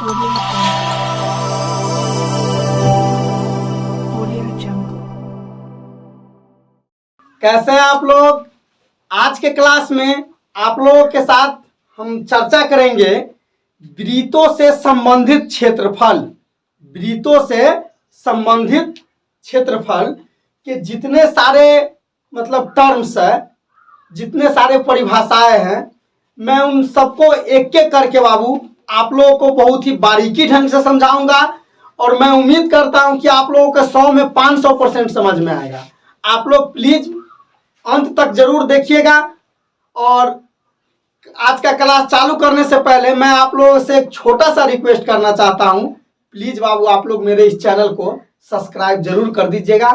Audio Jungle. कैसे हैं आप लोग। आज के क्लास में आप लोगों के साथ हम चर्चा करेंगे वृत्तों से संबंधित क्षेत्रफल। वृत्तों से संबंधित क्षेत्रफल के जितने सारे टर्म्स है, जितने सारे परिभाषाएं हैं, मैं उन सबको एक एक करके बाबू आप लोगों को बहुत ही बारीकी ढंग से समझाऊंगा और मैं उम्मीद करता हूं कि आप लोगों को 100 में 500% समझ में आएगा। आप लोग प्लीज अंत तक जरूर देखिएगा। और आज का क्लास चालू करने से पहले मैं आप लोगों से एक छोटा सा रिक्वेस्ट करना चाहता हूं। प्लीज बाबू आप लोग मेरे इस चैनल को सब्सक्राइब जरूर कर दीजिएगा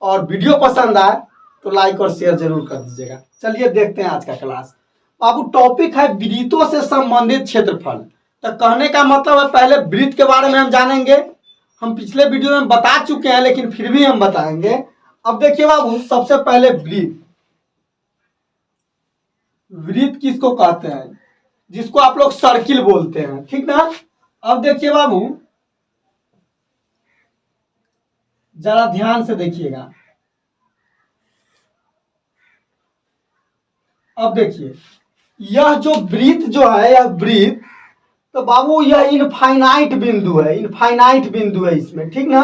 और वीडियो पसंद आए तो लाइक और शेयर जरूर कर दीजिएगा। चलिए देखते हैं आज का क्लास। बाबू टॉपिक है वृत्तों से संबंधित क्षेत्रफल। तो कहने का मतलब है पहले वृत्त के बारे में हम जानेंगे। हम पिछले वीडियो में बता चुके हैं लेकिन फिर भी हम बताएंगे। अब देखिए बाबू, सबसे पहले वृत्त। वृत्त किसको कहते हैं? जिसको आप लोग सर्किल बोलते हैं, ठीक ना। अब देखिए बाबू, जरा ध्यान से देखिएगा। अब देखिए यह जो वृत्त जो है, यह वृत्त तो बाबू यह इनफाइनाइट बिंदु है। इनफाइनाइट बिंदु है इसमें, ठीक ना।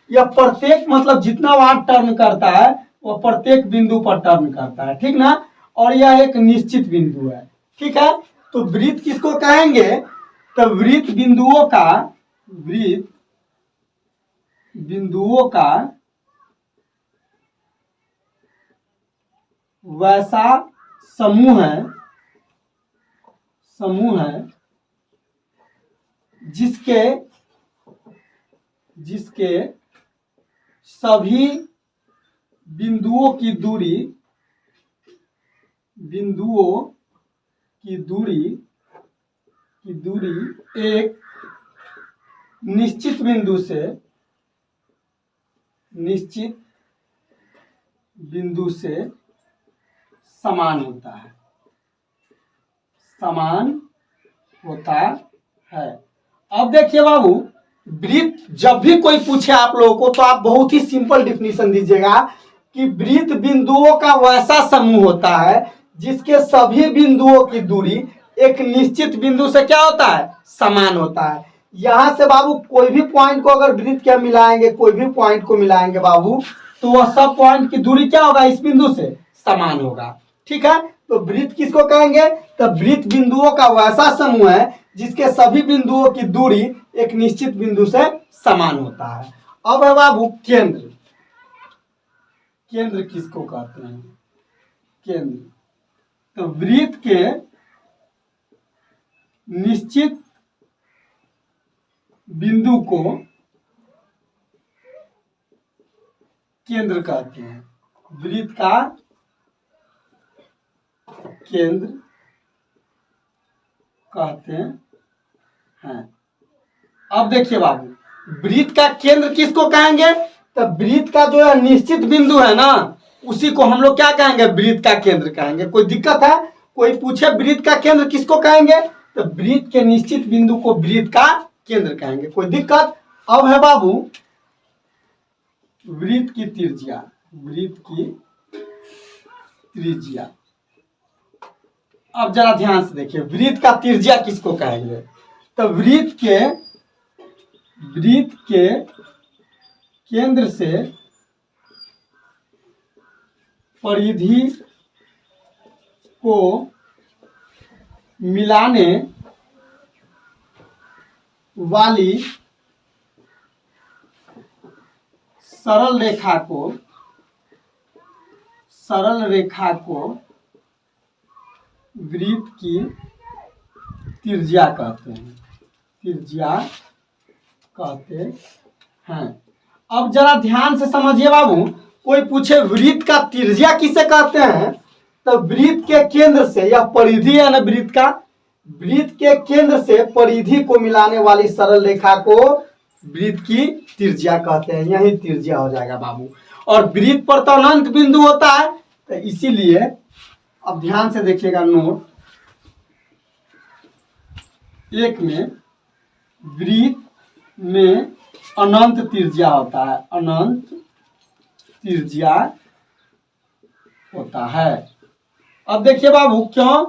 यह प्रत्येक जितना वहां टर्न करता है वह प्रत्येक बिंदु पर टर्न करता है, ठीक ना। और यह एक निश्चित बिंदु है, ठीक है। तो वृत्त किसको कहेंगे? तो वृत्त बिंदुओं का वैसा समूह है जिसके सभी बिंदुओं की दूरी एक निश्चित बिंदु से समान होता है। अब देखिए बाबू, वृत्त जब भी कोई पूछे आप लोगों को तो आप बहुत ही सिंपल डिफिनीशन दीजिएगा कि वृत्त बिंदुओं का वैसा समूह होता है जिसके सभी बिंदुओं की दूरी एक निश्चित बिंदु से क्या होता है? समान होता है। यहां से बाबू कोई भी पॉइंट को अगर वृत्त के मिलाएंगे, कोई भी पॉइंट को मिलाएंगे बाबू, तो वह सब पॉइंट की दूरी क्या होगा? इस बिंदु से समान होगा, ठीक है। तो वृत्त किसको कहेंगे? तो वृत्त बिंदुओं का वैसा समूह है जिसके सभी बिंदुओं की दूरी एक निश्चित बिंदु से समान होता है। अब है बाबू केंद्र। केंद्र किसको कहते हैं? केंद्र तो वृत्त के निश्चित बिंदु को केंद्र कहते हैं। वृत्त का केंद्र कहते हैं। अब देखिए बाबू, वृत्त का केंद्र किसको कहेंगे? तो वृत्त का जो है निश्चित बिंदु है ना, उसी को हम लोग क्या कहेंगे? वृत्त का केंद्र कहेंगे। कोई दिक्कत है? कोई पूछे वृत्त का केंद्र किसको कहेंगे? तो वृत्त के निश्चित बिंदु को वृत्त का केंद्र कहेंगे। कोई दिक्कत? अब है बाबू वृत्त की त्रिज्या। अब जरा ध्यान से देखिए, वृत्त का त्रिज्या किसको कहेंगे? तो वृत्त के केंद्र से परिधि को मिलाने वाली सरल रेखा को वृत्त की त्रिज्या कहते हैं। अब जरा ध्यान से समझिए बाबू, कोई पूछे वृत्त का त्रिज्या किसे कहते हैं? तो वृत्त के केंद्र से, यह परिधि है ना वृत्त का, वृत्त के केंद्र से परिधि को मिलाने वाली सरल रेखा को वृत्त की त्रिज्या कहते हैं। यही त्रिज्या हो जाएगा बाबू। और वृत्त पर तो अनंत बिंदु होता है, तो इसीलिए अब ध्यान से देखिएगा नोट एक में वृत्त में अनंत त्रिज्या होता है, अनंत त्रिज्या होता है। अब देखिए बाबू, क्यों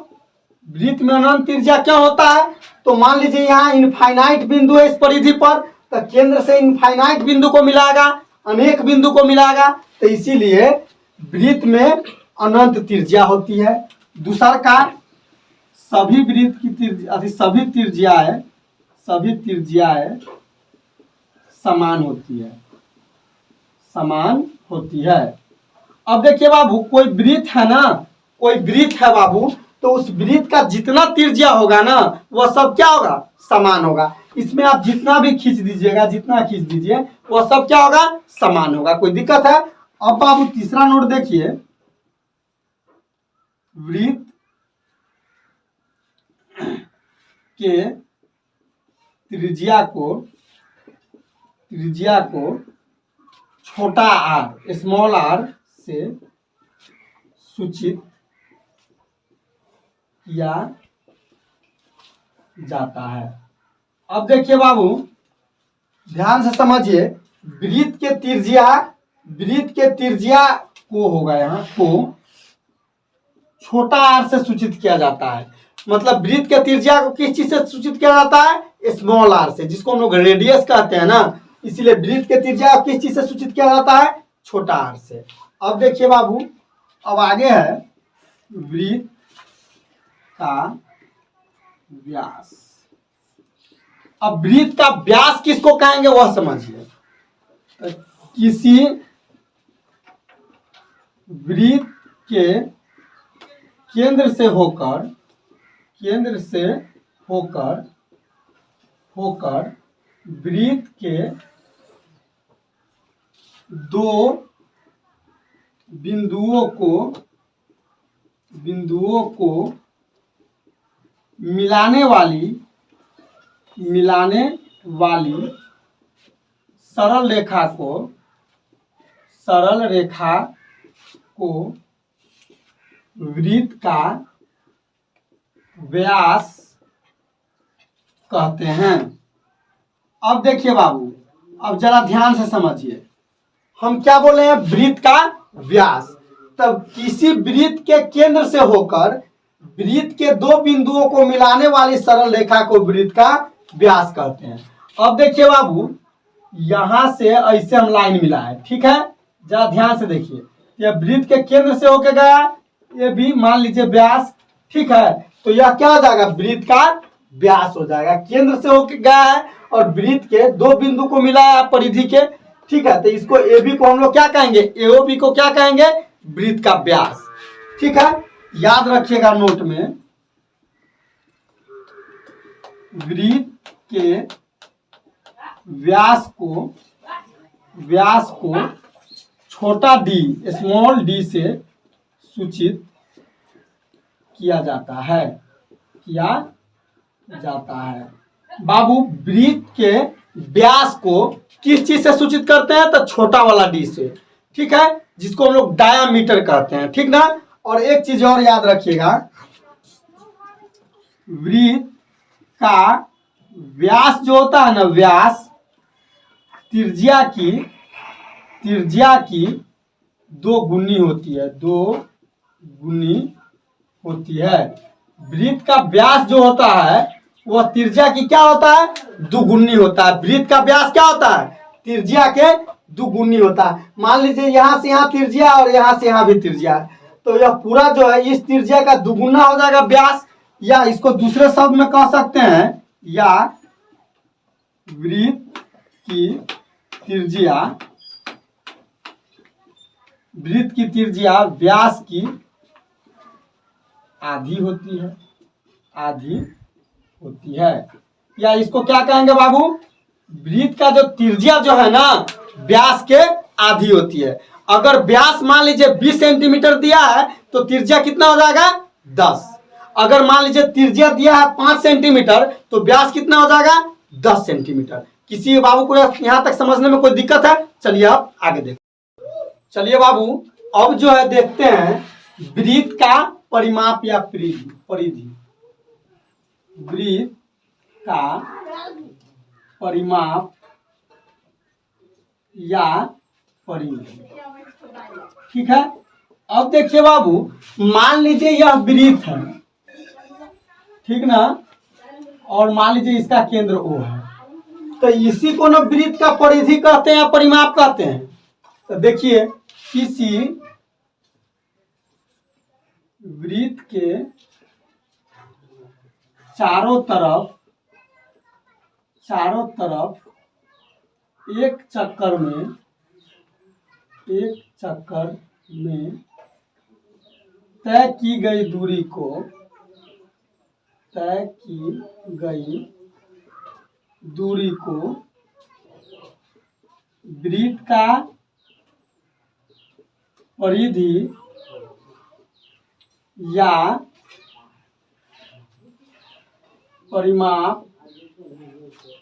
वृत्त में अनंत त्रिज्या क्यों होता है? तो मान लीजिए यहाँ इनफाइनाइट बिंदु है इस परिधि पर, तो केंद्र से इनफाइनाइट बिंदु को मिलाएगा, अनेक बिंदु को मिलाएगा, तो इसीलिए वृत्त में अनंत त्रिज्या होती है। दूसरा का सभी वृत्त की त्रिज्या, सभी त्रिज्याएं समान होती है, समान होती है। अब देखिए बाबू, कोई वृत्त है ना, कोई वृत्त है बाबू, तो उस वृत्त का जितना त्रिज्या होगा ना वह सब क्या होगा? समान होगा। इसमें आप जितना भी खींच दीजिएगा, जितना खींच दीजिए वह सब क्या होगा? समान होगा। कोई दिक्कत है? अब बाबू तीसरा नोट देखिए, वृत्त के त्रिज्या को छोटा r, स्मॉल r से सूचित किया जाता है। अब देखिए बाबू, ध्यान से समझिए, वृत्त के त्रिज्या को होगा, यहाँ को छोटा r से सूचित किया जाता है। मतलब वृत्त के त्रिज्या को किस चीज से सूचित किया जाता है? स्मॉल r से, जिसको हम लोग रेडियस कहते हैं ना। इसीलिए वृत्त के त्रिज्या को किस चीज से सूचित किया जाता है? छोटा r से। अब देखिए बाबू, अब आगे है वृत्त का व्यास। अब वृत्त का व्यास किसको कहेंगे वह समझिए। किसी वृत्त के केंद्र से होकर वृत्त के दो बिंदुओं को मिलाने वाली सरल रेखा को वृत्त का व्यास कहते हैं। अब देखिए बाबू, अब जरा ध्यान से समझिए, हम क्या बोले हैं? वृत्त का व्यास। तब किसी वृत्त के केंद्र से होकर वृत्त के दो बिंदुओं को मिलाने वाली सरल रेखा को वृत्त का व्यास कहते हैं। अब देखिए बाबू, यहां से ऐसे हम लाइन मिला है, ठीक है? जरा ध्यान से देखिए, यह वृत्त के केंद्र से होकर गया, ये भी मान लीजिए व्यास, ठीक है? तो यह क्या हो जाएगा? वृत्त का व्यास हो जाएगा। केंद्र से होकर गया है और वृत्त के दो बिंदु को मिला है परिधि के, ठीक है? तो इसको AB को हम लोग क्या कहेंगे? AOB को क्या कहेंगे? वृत्त का व्यास, ठीक है? याद रखिएगा नोट में, वृत्त के व्यास को छोटा d, स्मॉल d से सूचित किया जाता है, बाबू वृत्त के व्यास को किस चीज से सूचित करते हैं? तो छोटा वाला d से, ठीक है? जिसको हम लोग डायामीटर कहते हैं, ठीक ना? और एक चीज और याद रखिएगा, वृत्त का व्यास जो होता है ना, व्यास त्रिज्या की दो गुनी होती है। वृत्त का व्यास जो होता है वह त्रिज्या की क्या होता है? दुगुनी होता है। वृत्त का व्यास क्या होता है? त्रिज्या के दुगुनी होता है। मान लीजिए यहाँ से यहाँ त्रिज्या और यहाँ से यहाँ भी त्रिज्या है, तो यह पूरा जो है इस त्रिज्या का दुगुना हो जाएगा व्यास। या इसको दूसरे शब्द में कह सकते हैं, या वृत्त की त्रिज्या व्यास की आधी होती है। या इसको क्या कहेंगे बाबू? वृत्त का जो त्रिज्या जो है ना, व्यास के आधी होती है। अगर व्यास मान लीजिए 20 सेंटीमीटर दिया है तो त्रिज्या कितना हो जाएगा? 10। अगर मान लीजिए त्रिज्या दिया है 5 सेंटीमीटर तो व्यास कितना हो जाएगा? 10 सेंटीमीटर। किसी बाबू को यहाँ तक समझने में कोई दिक्कत है? चलिए आप आगे देखते। चलिए बाबू, अब जो है देखते हैं वृत्त का परिमाप या परिधि। वृत्त का परिमाप या परिमिति। ठीक है। अब देखिए बाबू, मान लीजिए यह वृत्त है, ठीक ना, और मान लीजिए इसका केंद्र O है, तो इसी को ना वृत्त का परिधि कहते हैं या परिमाप कहते हैं। तो देखिए, किसी वृत्त के चारों तरफ एक चक्कर में तय की गई दूरी को वृत्त का परिधि या परिमाप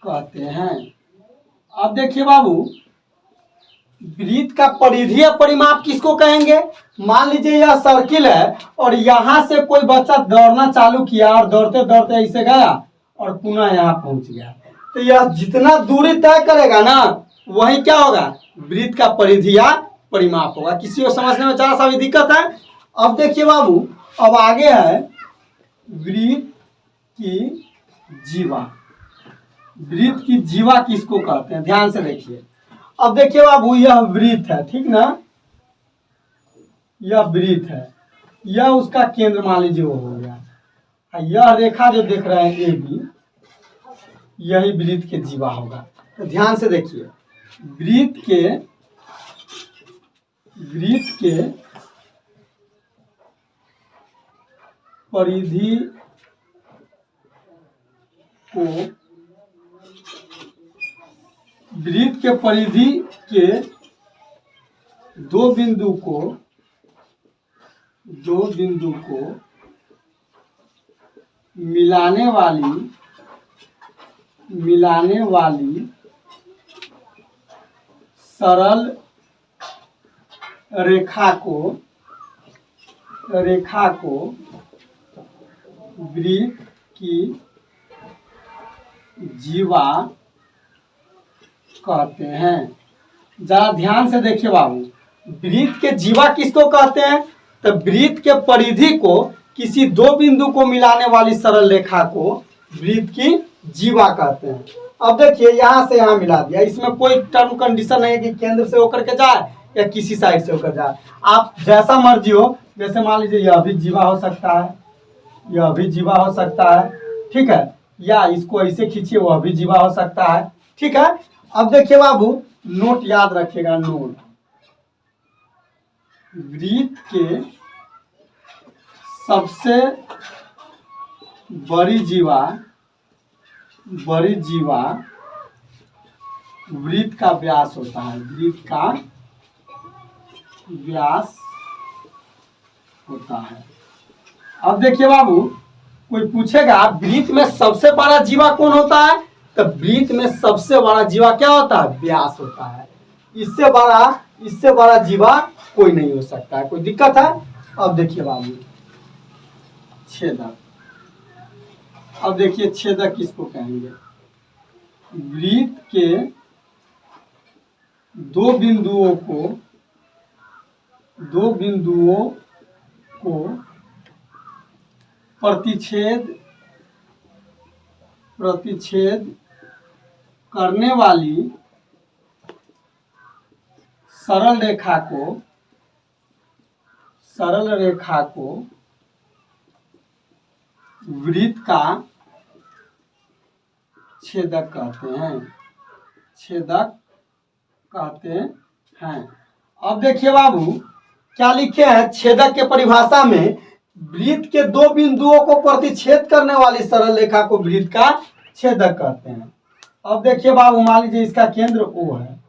कहते हैं। अब देखिए बाबू, वृत्त का परिधि या परिमाप किसको कहेंगे? मान लीजिए यह सर्किल है और यहाँ से कोई बच्चा दौड़ना चालू किया और दौड़ते दौड़ते ऐसे गया और पुनः यहाँ पहुंच गया, तो यह जितना दूरी तय करेगा ना, वही क्या होगा? वृत्त का परिधि या परिमाप होगा। किसी को समझने में जरा सा भी दिक्कत है? अब देखिए बाबू, अब आगे है वृत्त की जीवा। वृत्त की जीवा किसको कहते हैं? ध्यान से देखिए। अब देखिए बाबू, यह वृत्त है, ठीक ना, यह वृत्त है, यह उसका केंद्र मान लीजिए वो हो गया, यह रेखा जो देख रहे हैं AB, यही वृत्त के जीवा होगा। तो ध्यान से देखिए, वृत्त के परिधि को, वृत्त के परिधि के दो बिंदु को मिलाने वाली सरल रेखा को वृत्त की जीवा कहते हैं। जरा ध्यान से देखिए बाबू, वृत्त के जीवा किसको कहते हैं? तो वृत्त के परिधि को किसी दो बिंदु को मिलाने वाली सरल रेखा को वृत्त की जीवा कहते हैं। अब देखिए, यहाँ से यहाँ मिला दिया, इसमें कोई टर्म कंडीशन नहीं है कि केंद्र से होकर के जाए या किसी साइड से होकर जाए, आप जैसा मर्जी हो। जैसे मान लीजिए यह भी जीवा हो सकता है, यह भी जीवा हो सकता है, ठीक है, या इसको ऐसे खींचिए, वह भी जीवा हो सकता है, ठीक है। अब देखिए बाबू, नोट याद रखिएगा, नोट, वृत्त के सबसे बड़ी जीवा वृत्त का व्यास होता है, वृत्त का व्यास होता है। अब देखिए बाबू, कोई पूछेगा वृत्त में सबसे बड़ा जीवा कौन होता है? तो वृत्त में सबसे बड़ा जीवा क्या होता है? व्यास होता है। इससे बड़ा जीवा कोई नहीं हो सकता है। कोई दिक्कत है? अब देखिए बाबू, छेदक। अब देखिए, छेदक किसको कहेंगे? वृत्त के दो बिंदुओं को प्रतिच्छेद करने वाली सरल रेखा को वृत्त का छेदक कहते हैं। अब देखिए बाबू, क्या लिखे हैं? छेदक के परिभाषा में वृत्त के दो बिंदुओं को प्रतिच्छेद करने वाली सरल रेखा को वृत्त का छेदक कहते हैं। अब देखिए बाबू, मान लीजिए इसका केंद्र O है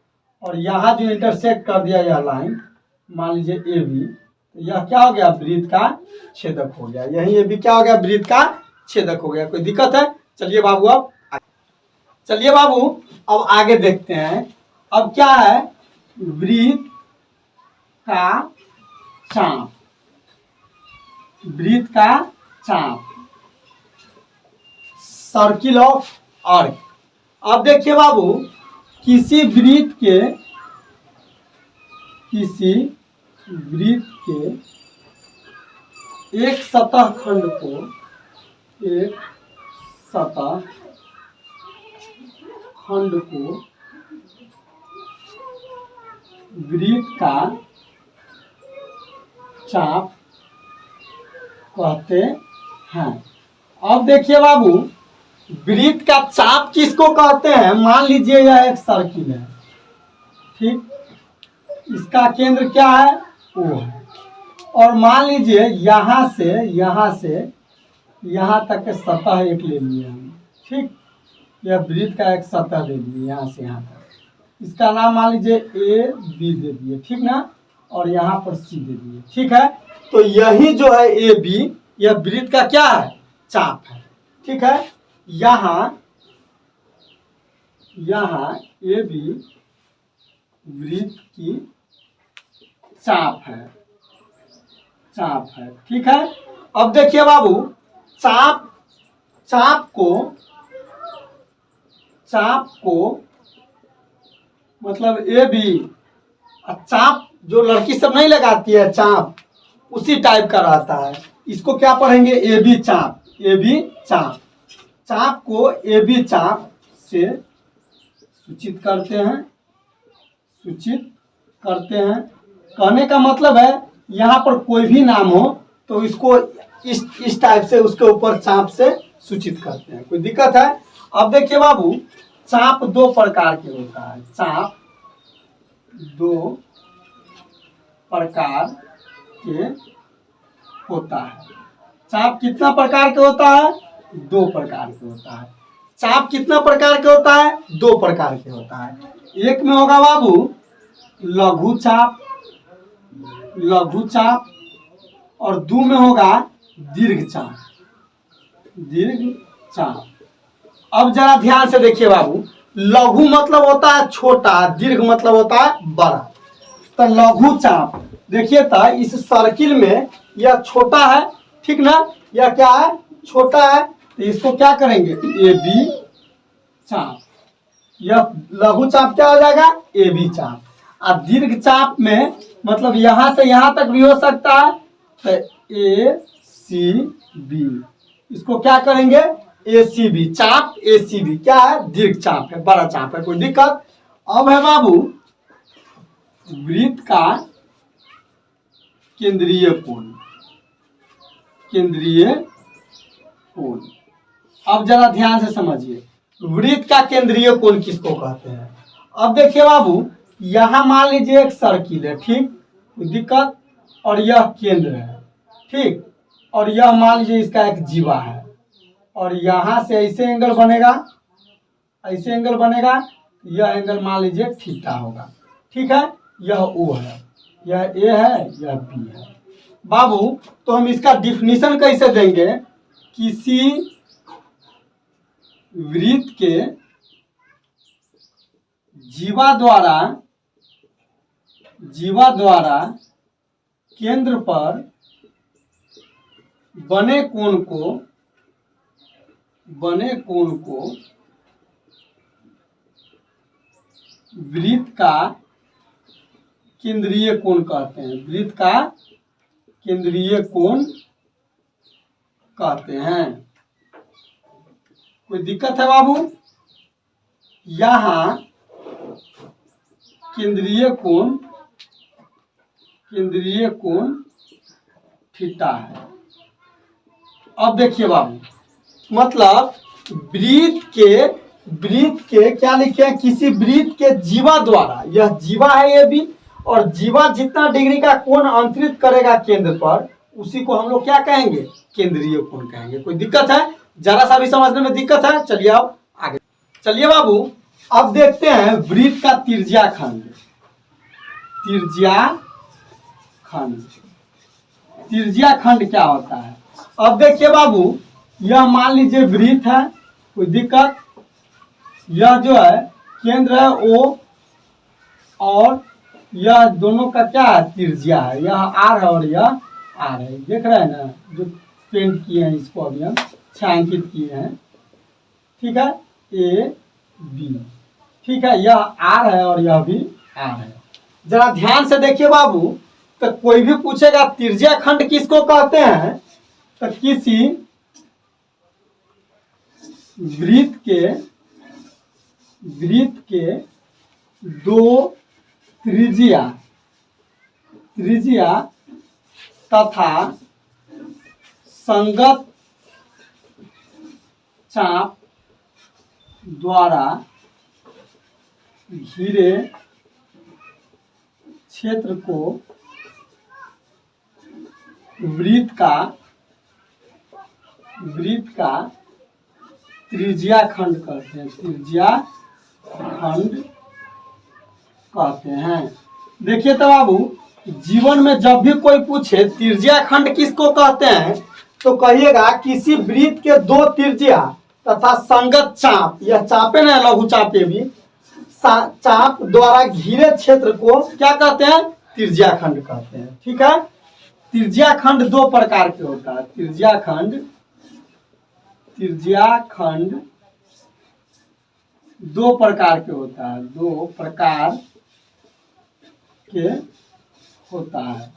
और यहाँ जो इंटरसेक्ट कर दिया यह लाइन, मान लीजिए AB, तो यह क्या हो गया? वृत्त का छेदक हो गया। यही AB क्या हो गया? वृत्त का छेदक हो गया। कोई दिक्कत है? चलिए बाबू, अब आगे देखते हैं। अब क्या है? वृत्त का चाप, वृत्त का चाप, सर्किल ऑफ आर्क। अब देखिए बाबू, किसी वृत्त के एक सतह खंड को वृत्त का चाप कहते हैं। अब देखिए बाबू, वृत्त का चाप किसको कहते हैं? मान लीजिए यह एक सर्किल है, ठीक, इसका केंद्र क्या है? O है, और मान लीजिए यहाँ से यहाँ तक के सतह एक ले लिए हम, ठीक, यह वृत्त का एक सतह ले लिए यहाँ से यहाँ तक, इसका नाम मान लीजिए ए बी दे दिए, ठीक ना, और यहाँ पर सी दे दिए, ठीक है। तो यही जो है ए बी, यह वृत्त का क्या है? चाप है, ठीक है। यहाँ ए बी वृत्त की चाप है, ठीक है। अब देखिए बाबू, चाप को मतलब ए बी, चाप जो लड़की सब नहीं लगाती है चाप, उसी टाइप का रहता है। इसको क्या पढ़ेंगे? ए बी चाप। चाप को ए बी चाप से सूचित करते हैं। कहने का मतलब है यहाँ पर कोई भी नाम हो तो इसको इस टाइप से उसके ऊपर चाप से सूचित करते हैं। कोई दिक्कत है? अब देखिए बाबू, चाप दो प्रकार के होता है। चाप दो प्रकार के होता है। चाप कितना प्रकार के होता है? दो प्रकार के होता है। चाप कितना प्रकार के होता है? दो प्रकार के होता है। एक में होगा बाबू लघु चाप और दो में होगा दीर्घ चाप। अब जरा ध्यान से देखिए बाबू, लघु मतलब होता है छोटा, दीर्घ मतलब होता है बड़ा। तो लघु चाप देखिए, तो इस सर्किल में यह छोटा है, ठीक ना, यह क्या है? छोटा है। तो इसको क्या करेंगे? ए बी चाप। यह लघु चाप क्या हो जाएगा? ए बी चाप। और दीर्घ चाप में मतलब यहाँ से यहाँ तक भी हो सकता है, तो ए सी बी। इसको क्या करेंगे? ए सी बी चाप। ए सी बी क्या है? दीर्घ चाप है, बड़ा चाप है। कोई दिक्कत? अब है बाबू वृत्त का केंद्रीय कोण। अब जरा ध्यान से समझिए, वृत्त का केंद्रीय कोण किसको कहते हैं? अब देखिए बाबू, यहाँ मान लीजिए एक सर्किल है, ठीक, कोई दिक्कत, और यह केंद्र है, ठीक, और यह मान लीजिए इसका एक जीवा है, और यहाँ से ऐसे एंगल बनेगा, यह एंगल मान लीजिए थीटा होगा, ठीक है। यह ओ है, यह ए है, यह बी है। बाबू तो हम इसका डिफिनीशन कैसे देंगे? किसी वृत्त के जीवा द्वारा केंद्र पर बने कोण को वृत्त का केंद्रीय कोण कहते हैं। वृत्त का केंद्रीय कोण कहते हैं। कोई दिक्कत है बाबू? यहाँ केंद्रीय कोण थीटा है। अब देखिए बाबू, मतलब वृत्त के क्या लिखे हैं? किसी वृत्त के जीवा द्वारा, यह जीवा है ये भी, और जीवा जितना डिग्री का कोण अंतरित करेगा केंद्र पर, उसी को हम लोग क्या कहेंगे? केंद्रीय कोण कहेंगे। कोई दिक्कत है? जरा सा भी समझने में दिक्कत है? चलिए आप आगे चलिए बाबू। अब देखते हैं वृत्त का त्रिज्या खंड क्या होता है? अब देखिए बाबू, यह मान लीजिए वृत्त है, कोई दिक्कत, यह जो है केंद्र है ओ, और यह दोनों का क्या है? त्रिज्या है। यह आर है और यह आर है। देख रहे हैं ना, जो पेंट किए हैं इसको अभी हम छायांकित किए हैं, ठीक है। A B. ठीक है, यह आर है और यह भी आर है। जरा ध्यान से देखिए बाबू, तो कोई भी पूछेगा त्रिज्या खंड किसको कहते हैं, तो किसी वृत्त के दो त्रिज्या तथा संगत चाप द्वारा घिरे क्षेत्र को वृत्त का त्रिज्या खंड कहते हैं, देखिए तो बाबू, जीवन में जब भी कोई पूछे त्रिज्या खंड किसको कहते हैं, तो कहिएगा किसी वृत्त के दो त्रिज्या तथा संगत चाप, यह चापे ना लघु चापे भी, चाप द्वारा घिरे क्षेत्र को क्या कहते हैं, त्रिज्या खंड कहते हैं। ठीक है, त्रिज्या खंड दो प्रकार के होता है। त्रिज्या खंड दो प्रकार के होता है,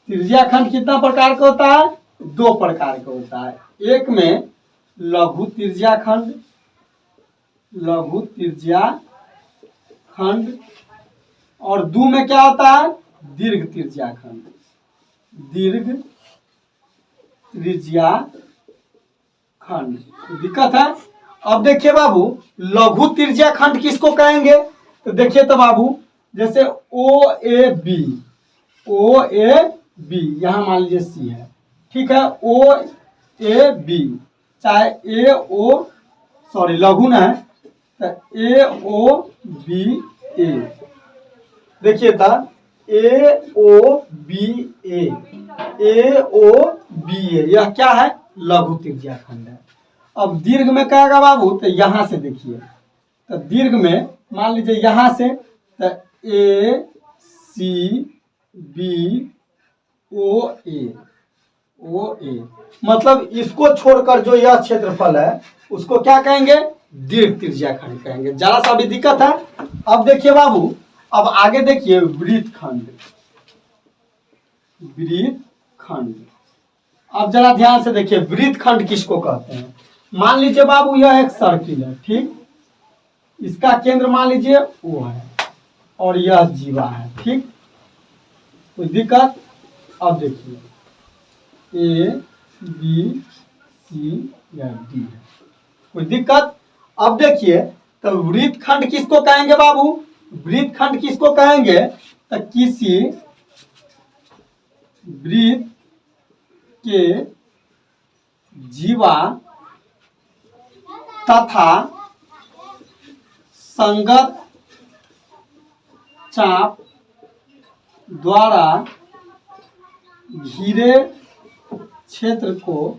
त्रिज्या खंड कितना प्रकार का होता है, दो प्रकार का होता है। एक में लघु त्रिज्या खंड और दो में क्या होता है, दीर्घ त्रिज्या खंड। दिक्कत है। अब देखिए बाबू, लघु त्रिज्या खंड किसको कहेंगे, तो देखिए तो बाबू, जैसे ओ ए बी, यहाँ मान लीजिए सी है। ठीक है, ओ ए बी, चाहे ए ओ, सॉरी लघु ना है, तो ए ओ बी ए, देखिए था ए ओ बी ए, यह क्या है, लघु त्रिज्या खंड है। अब दीर्घ में कहेगा बाबू, तो यहाँ से देखिए, तो दीर्घ में मान लीजिए यहाँ से, तो ए सी बी ओ ए, मतलब इसको छोड़कर जो यह क्षेत्रफल है उसको क्या कहेंगे, दीर्घ त्रिज्या खंड कहेंगे। जरा सा भी दिक्कत है। अब देखिए बाबू, अब आगे देखिए वृत्त खंड। अब जरा ध्यान से देखिए, वृत्त खंड किसको कहते हैं। मान लीजिए बाबू, यह एक सर्किल है, ठीक, इसका केंद्र मान लीजिए O है और यह जीवा है। ठीक, कोई दिक्कत। अब देखिए ए बी सी या डी है, कोई दिक्कत। अब देखिए, तो वृत्त खंड किसको कहेंगे बाबू, वृत्त खंड किसको कहेंगे, तो किसी वृत्त के जीवा तथा संगत चाप द्वारा घिरे क्षेत्र को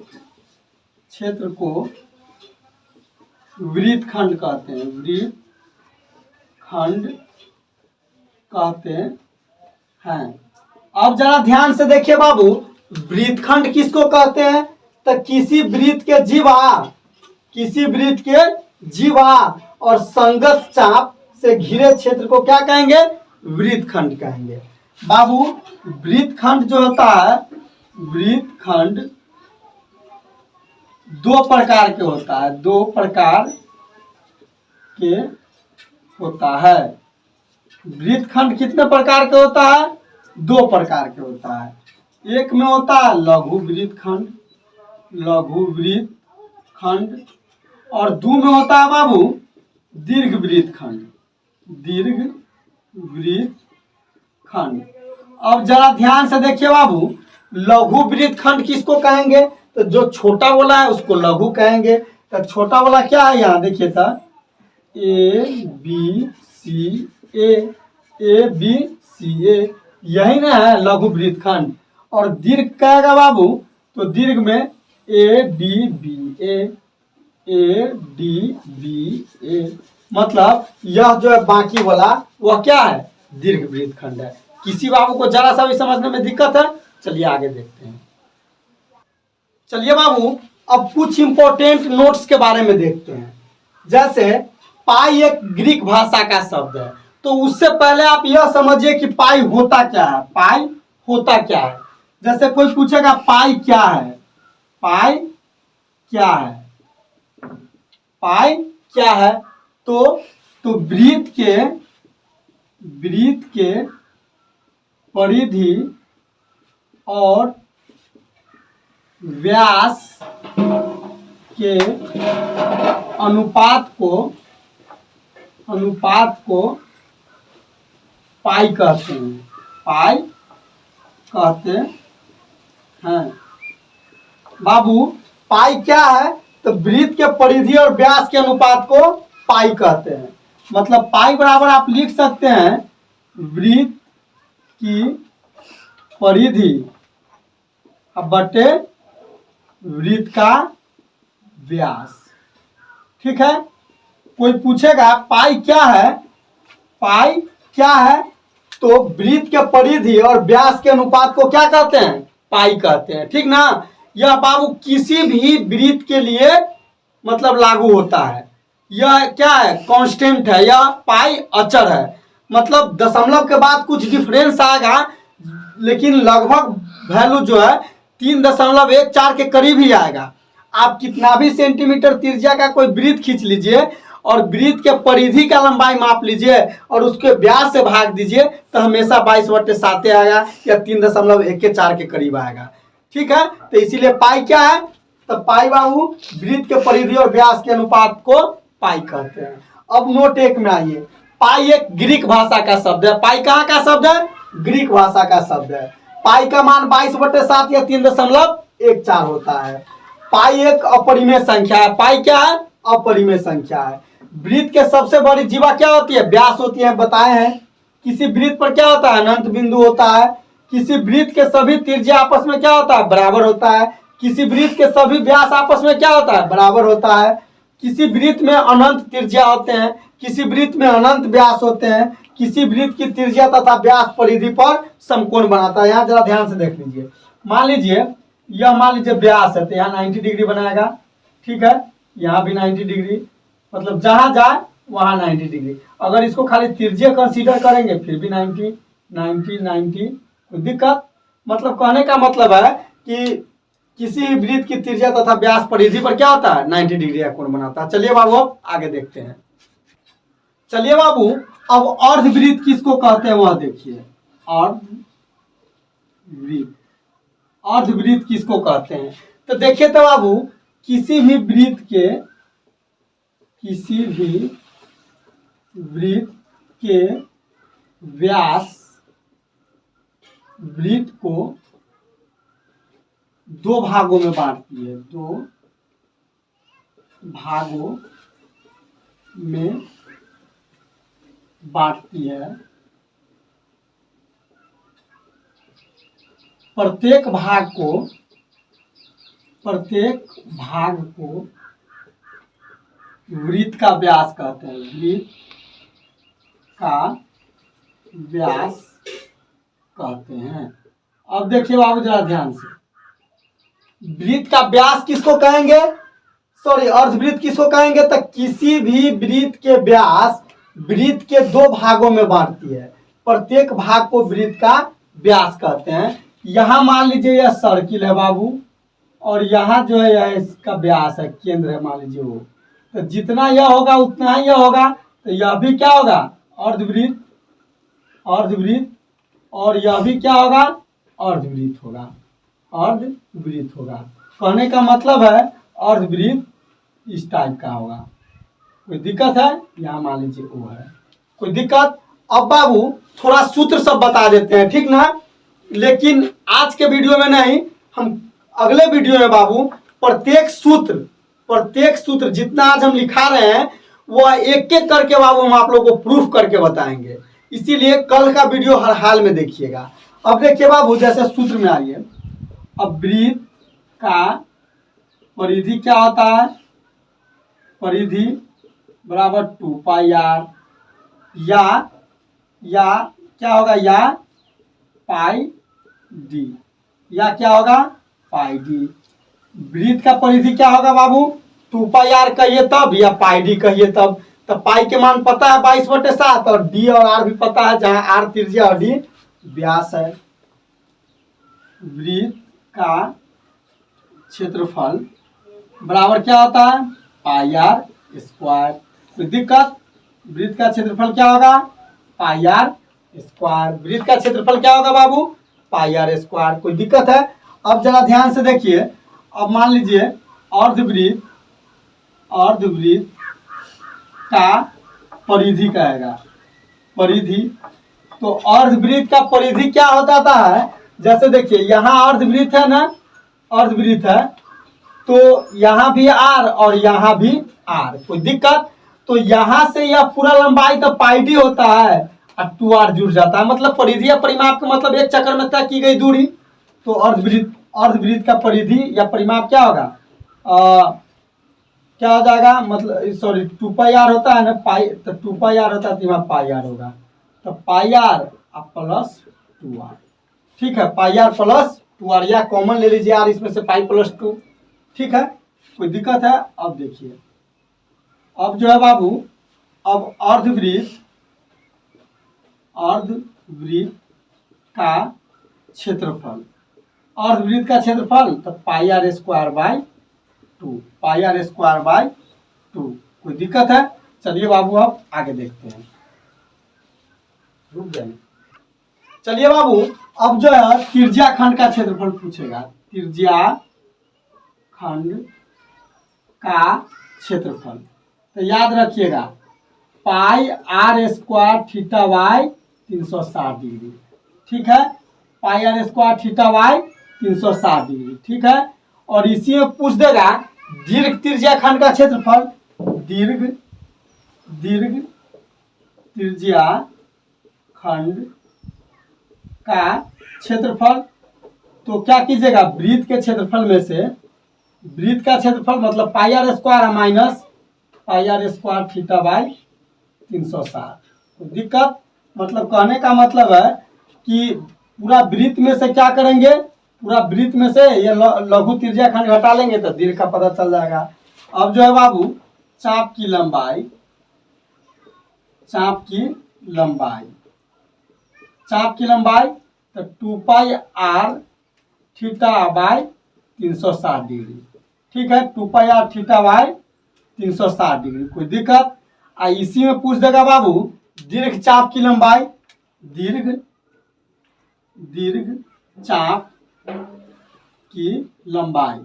वृत्त खंड कहते हैं। अब जरा ध्यान से देखिए बाबू, वृत्त खंड किसको कहते हैं, तो किसी वृत्त के जीवा और संगत चाप से घिरे क्षेत्र को क्या कहेंगे, वृत्त खंड कहेंगे। बाबू, वृत्त खंड जो होता है, वृत्त खंड दो प्रकार के होता है। वृत्त खंड कितने प्रकार के होता है, दो प्रकार के होता है। एक में होता है लघु वृत्त खंड और दो में होता है बाबू दीर्घ वृत्त खंड। अब जरा ध्यान से देखिए बाबू, लघु वृत्त खंड किसको कहेंगे, तो जो छोटा वाला है उसको लघु कहेंगे। तो छोटा वाला क्या है, यहाँ देखिए था ए बी सी ए, यही ना है लघु वृत्त खंड। और दीर्घ कहेगा बाबू, तो दीर्घ में ए डी बी ए, मतलब यह जो है बाकी वाला वह क्या है, दीर्घ वृत्त खंड है। किसी बाबू को जरा सा भी समझने में दिक्कत है, चलिए आगे देखते हैं। चलिए बाबू, अब कुछ इंपॉर्टेंट नोट्स के बारे में देखते हैं। जैसे पाई एक ग्रीक भाषा का शब्द है, तो उससे पहले आप यह समझिए कि पाई होता क्या है। पाई होता क्या है? जैसे कोई पूछेगा पाई क्या है, पाई क्या है, पाई क्या है, तो वृत्त के परिधि और व्यास के अनुपात को पाई कहते हैं। पाई कहते हैं। बाबू पाई क्या है? तो वृत्त के परिधि और व्यास के अनुपात को पाई कहते हैं। मतलब पाई बराबर आप लिख सकते हैं वृत्त की परिधि बटे वृत्त का व्यास। ठीक है। कोई पूछेगा पाई क्या है, पाई क्या है, तो वृत्त के परिधि और व्यास के अनुपात को क्या कहते हैं? पाई कहते हैं। ठीक ना। यह बाबू किसी भी वृत्त के लिए मतलब लागू होता है। यह क्या है? कांस्टेंट है। यह पाई अचर है। मतलब दशमलव के बाद कुछ डिफरेंस आएगा, लेकिन लगभग वैल्यू जो है 3.14 के करीब ही आएगा। आप कितना भी सेंटीमीटर त्रिज्या का कोई वृत्त खींच लीजिए और वृत्त के परिधि का लंबाई माप लीजिए और उसके व्यास से भाग दीजिए तो हमेशा 22/7 आएगा या 3.14 के करीब आएगा। ठीक है। तो इसीलिए पाई क्या है? तो पाई बाबू वृत्त के परिधि और व्यास के अनुपात को पाई कहते हैं। अब नोट एक में आइए। पाई एक ग्रीक भाषा का शब्द है। पाई कहाँ का शब्द है? ग्रीक भाषा का शब्द है। पाई का मान 22/7 या 3.14 होता है। पाई एक अपरिमेय संख्या है। पाई क्या है? अपरिमेय संख्या है। वृत्त के सबसे बड़ी जीवा क्या होती है? व्यास होती है, बताए हैं। किसी वृत्त पर क्या होता है? अनंत बिंदु होता है। किसी वृत्त के सभी त्रिज्या आपस में क्या होता है? बराबर होता है। किसी वृत्त के सभी व्यास आपस में क्या होता है? बराबर होता है। किसी वृत्त में अनंत त्रिज्या होते हैं, किसी वृत्त में अनंत व्यास होते हैं। किसी वृत्त की त्रिज्या तथा व्यास परिधि पर समकोण बनाता है। यहाँ जरा ध्यान से देख लीजिए। मान लीजिए यह मान लीजिए व्यास है, तो यहाँ 90 डिग्री बनाएगा। ठीक है। यहाँ भी 90 डिग्री, मतलब जहां जाए वहां 90 डिग्री। अगर इसको खाली त्रिज्या कंसीडर करेंगे फिर भी 90 90 90। कोई दिक्कत? मतलब कहने का मतलब है कि किसी वृत्त की त्रिज्या तथा व्यास परिधि पर क्या होता है? 90 डिग्री का कोण बनाता है। चलिए बाबू अब आगे देखते हैं। चलिए बाबू अब अर्धवृत्त किसको कहते हैं वह देखिए। अर्धवृत्त, अर्धवृत्त किसको कहते हैं? तो देखिए तो बाबू किसी भी वृत्त के व्यास वृत्त को दो भागों में बांटती है। दो भागों में बांटती है। प्रत्येक भाग को वृत्त का व्यास कहते हैं। वृत्त का व्यास कहते हैं। अब देखिए बाबू जरा ध्यान से, वृत्त का व्यास किसको कहेंगे? सॉरी, अर्धवृत्त किसको कहेंगे? तो किसी भी वृत्त के व्यास वृत्त के दो भागों में बांटती है। प्रत्येक भाग को वृत्त का व्यास कहते हैं। यहां मान लीजिए यह सर्किल है बाबू, और यहाँ जो है यह इसका व्यास है, केंद्र है मान लीजिए वो। तो जितना यह होगा उतना ही यह होगा। तो यह भी क्या होगा? अर्धवृत्त, अर्धवृत्त। और यह भी क्या होगा? अर्धवृत्त होगा, अर्धवृत्त होगा। कहने का मतलब है अर्धवृत्त इस टाइप का होगा। कोई दिक्कत है? यहाँ मान लीजिए वो है। कोई दिक्कत? अब बाबू थोड़ा सूत्र सब बता देते हैं, ठीक ना। लेकिन आज के वीडियो में नहीं, हम अगले वीडियो में बाबू प्रत्येक सूत्र जितना आज हम लिखा रहे हैं वह एक एक करके बाबू हम आप लोगों को प्रूफ करके बताएंगे। इसीलिए कल का वीडियो हर हाल में देखिएगा। अब देखिए बाबू जैसे सूत्र में आइए। अब वृत्त का परिधि क्या होता है? परिधि बराबर 2πr, या क्या होगा? या पाई डी, या क्या होगा? पाई डी। वृत्त का परिधि क्या होगा बाबू? 2πr कहिए तब या पाई डी कहिए तब। तो पाई के मान पता है 22/7 और डी और आर भी पता है, जहां आर त्रिज्या और डी व्यास है। वृत्त का क्षेत्रफल बराबर क्या होता है, पाई आर स्क्वायर। कोई दिक्कत? वृत्त का क्षेत्रफल क्या होगा, पाई आर स्क्वायर। वृत्त का क्षेत्रफल क्या होगा बाबू, पाई आर स्क्वायर। कोई दिक्कत है? अब जरा ध्यान से देखिए। अब मान लीजिए अर्धवृत्त का परिधि कहेगा, परिधि। तो अर्धवृत्त का परिधि क्या होता है, जैसे देखिए यहाँ अर्धवृत्त है ना, अर्धवृत्त है, तो यहाँ भी आर और यहाँ भी आर। कोई दिक्कत? तो यहाँ से यह पूरा लंबाई तो पाई डी होता है और 2r जुड़ जाता है, मतलब परिधि या परिमाप का मतलब एक चक्कर में तय की गई दूरी। तो अर्धवृत्त का परिधि या परिमाप क्या होगा, क्या हो जाएगा, मतलब सॉरी 2πr होता है ना, पाई, तो 2πr होता है तो यहाँ पाई आर होगा। तो पाई आर प्लस 2r, ठीक है, पाई आर प्लस 2r, या कॉमन ले लीजिए आर इसमें से, पाई प्लस 2, ठीक है। कोई दिक्कत है? अब देखिए, अब जो है बाबू, अब अर्धवृत्त का क्षेत्रफल, अर्धवृत्त का क्षेत्रफल तो pi r square by 2, pi r square by 2। कोई दिक्कत है? चलिए बाबू अब आगे देखते हैं, रुक जाइए। चलिए बाबू, अब जो है त्रिज्या खंड का क्षेत्रफल पूछेगा, त्रिज्या खंड का क्षेत्रफल। तो याद रखिएगा pi r square theta by 360 degree, ठीक है, pi r square theta by 360 degree, ठीक है। और इसी में पूछ देगा दीर्घ त्रिज्या खंड का क्षेत्रफल, दीर्घ त्रिज्या खंड का क्षेत्रफल। तो क्या कीजिएगा, वृत्त के क्षेत्रफल में से, वृत्त का क्षेत्रफल मतलब pi r square minus pi r square theta by 360। तो दिक्कत, मतलब कहने का मतलब है कि पूरा वृत्त में से क्या करेंगे, पूरा वृत्त में से ये लघु त्रिज्या खंड घटा लेंगे तो दीर्घ का पता चल जाएगा। अब जो है बाबू, चाप की लंबाई, चाप की लंबाई तो 2πr थीटा बाई 360 डिग्री, ठीक है, 2πr थीटा बाई 360 डिग्री। कोई दिक्कत? इसी में पूछ देगा बाबू दीर्घ चाप की लंबाई, दीर्घ चाप की लंबाई,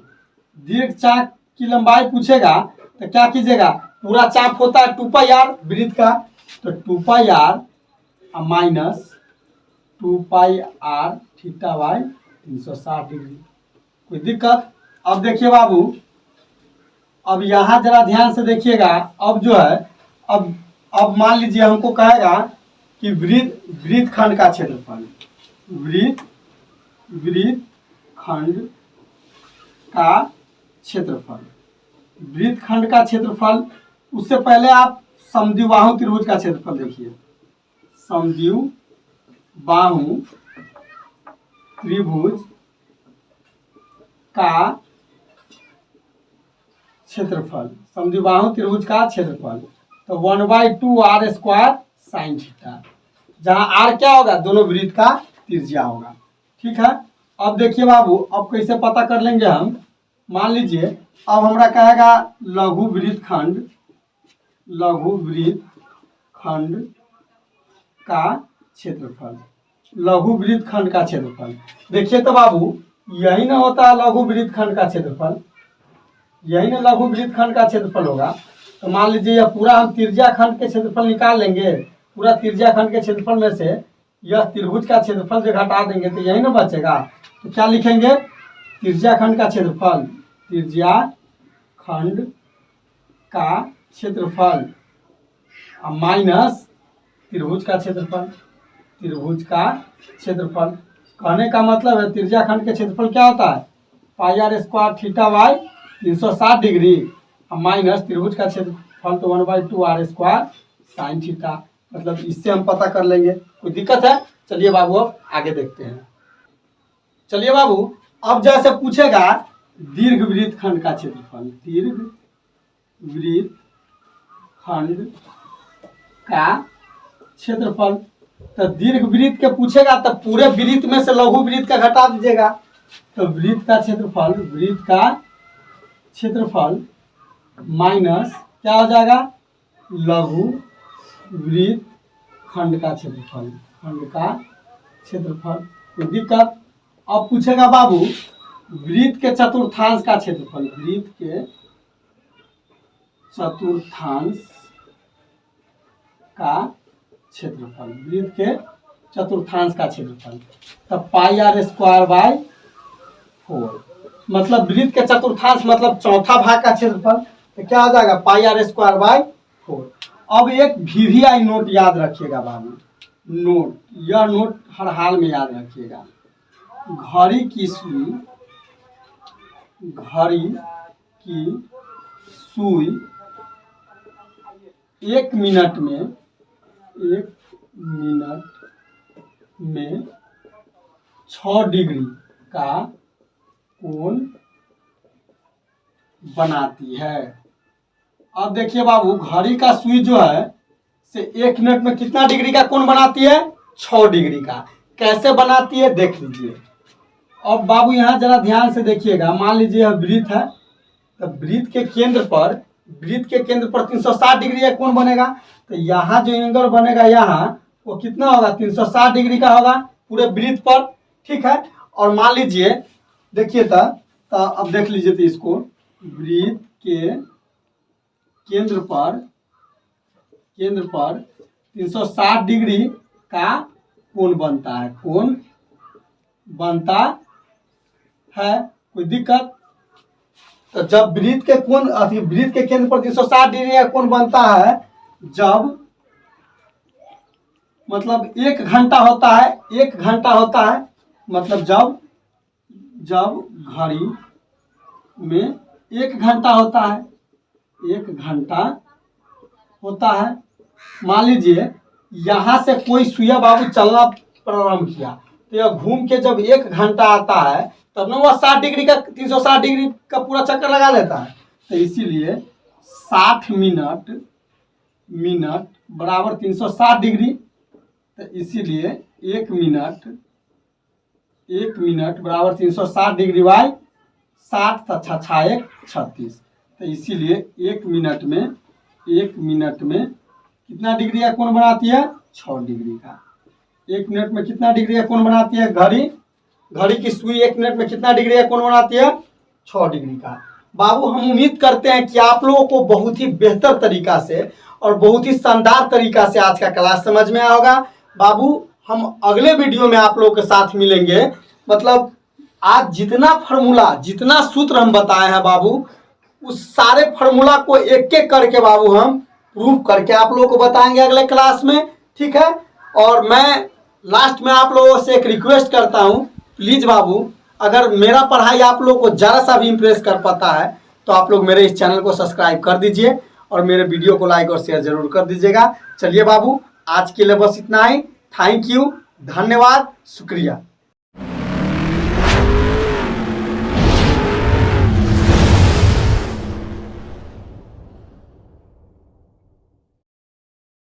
दीर्घ चाप की लंबाई पूछेगा तो क्या कीजिएगा, पूरा चाप होता है 2πr वृत्त का, तो 2πr minus 2πr theta by 360 degree. कोई दिक्कत? अब देखिए बाबू, अब यहाँ जरा ध्यान से देखिएगा। अब जो है, अब मान लीजिए हमको कहेगा कि वृत्त खंड का क्षेत्रफल, वृत्त खंड का क्षेत्रफल, वृत्त खंड का क्षेत्रफल। उससे पहले आप समद्विबाहु त्रिभुज का क्षेत्रफल देखिए, समद्विबाहु त्रिभुज का क्षेत्रफल, समद्विबाहु त्रिभुज का क्षेत्रफल तो 1/2 आर स्क्वायर साइन थीटा, जहां आर क्या होगा, दोनों वृत्त का त्रिज्या होगा, ठीक है। अब देखिए बाबू, अब कैसे पता कर लेंगे हम, मान लीजिए अब हमरा कहेगा लघु वृत्त खंड का क्षेत्रफल, लघु वृत्त खंड का क्षेत्रफल। देखिए तो बाबू, यही ना होता है लघु वृत्त खंड का क्षेत्रफल, यही ना लघु वृत्त खंड का क्षेत्रफल होगा। तो मान लीजिए यह पूरा हम त्रिज्या खंड के क्षेत्रफल निकाल लेंगे, पूरा त्रिज्या खंड के क्षेत्रफल में से यह त्रिभुज का क्षेत्रफल जो घटा देंगे तो यही ना बचेगा। तो क्या लिखेंगे, त्रिज्या खंड का क्षेत्रफल, त्रिज्या खंड का क्षेत्रफल माइनस त्रिभुज का क्षेत्रफल, त्रिभुज का क्षेत्रफल। कहने का मतलब है त्रिज्या खंड के क्षेत्रफल क्या होता है, pi r square theta by 360 degree minus त्रिभुज का क्षेत्रफल तो 1/2 आर स्क्वायर साइन थीटा। मतलब इससे हम पता कर लेंगे। कोई दिक्कत है? चलिए बाबू अब आगे देखते हैं। चलिए बाबू, अब जैसे पूछेगा दीर्घवृत्त खंड का क्षेत्रफल, दीर्घवृत्त वृत्त खंड का क्षेत्रफल। तो दीर्घ वृत्त के पूछेगा तो पूरे वृत्त में से लघु वृत्त का घटा दीजिएगा। तो वृत्त का क्षेत्रफल माइनस क्या हो जाएगा, लघु वृत्त खंड का क्षेत्रफल। कोई दिक्कत? अब पूछेगा बाबू वृत्त के चतुर्थांश का क्षेत्रफल। वृत्त के चतुर्थांश का क्षेत्रफल। तब पाई आर स्क्वायर बाय 4, मतलब वृत्त के चतुर्थांश मतलब चौथा भाग का क्षेत्रफल। तो क्या हो जाएगा, पाई आर स्क्वायर बाय 4। अब एक VVI नोट याद रखिएगा बाबू, यह नोट हर हाल में याद रखिएगा। घड़ी की सुई 1 मिनट में 6 डिग्री का कोण बनाती है। अब देखिए बाबू घड़ी का सुई जो है से 1 मिनट में कितना डिग्री का कोण बनाती है, 6 डिग्री का। कैसे बनाती है देख लीजिए। अब बाबू यहाँ जरा ध्यान से देखिएगा। मान लीजिए यह वृत्त है, तो वृत्त के केंद्र पर 360 डिग्री का कोण बनेगा। तो यहाँ जो एंगल बनेगा यहाँ वो कितना होगा, 360 डिग्री का होगा पूरे वृत्त पर। ठीक है। और मान लीजिए देखिए तो अब देख लीजिए तो इसको वृत्त के केंद्र पर 360 डिग्री का कोण बनता है। कोई दिक्कत? तो जब वृत्त के केंद्र पर 360 डिग्री का कोण बनता है, जब मतलब 1 घंटा होता है, मतलब जब घड़ी में 1 घंटा होता है। मान लीजिए यहाँ से कोई सुइया बाबू चलना प्रारंभ किया, तो यह घूम के जब 1 घंटा आता है तब ना वह 360 डिग्री का पूरा चक्कर लगा लेता है। तो इसीलिए 60 मिनट बराबर 360 डिग्री। तो इसीलिए 1 मिनट बराबर 360 डिग्री बाई 60 तथा 6 36। तो इसीलिए 1 मिनट में कितना डिग्री का कोण बनाती है, 6 डिग्री का। 1 मिनट में कितना डिग्री का कोण बनाती है घड़ी की सुई 1 मिनट में कितना डिग्री का कोण बनाती है, 6 डिग्री का। बाबू हम उम्मीद करते हैं कि आप लोगों को बहुत ही बेहतर तरीका से और बहुत ही शानदार तरीका से आज का क्लास समझ में आया होगा। बाबू हम अगले वीडियो में आप लोगों के साथ मिलेंगे। मतलब आज जितना सूत्र हम बताए हैं बाबू, उस सारे फार्मूला को एक एक करके बाबू हम प्रूफ करके आप लोगों को बताएंगे अगले क्लास में। ठीक है। और मैं लास्ट में आप लोगों से एक रिक्वेस्ट करता हूं, प्लीज बाबू अगर मेरा पढ़ाई आप लोगों को जरा सा भी इम्प्रेस कर पाता है तो आप लोग मेरे इस चैनल को सब्सक्राइब कर दीजिए और मेरे वीडियो को लाइक और शेयर जरूर कर दीजिएगा। चलिए बाबू आज के लिए बस इतना ही। थैंक यू, धन्यवाद, शुक्रिया।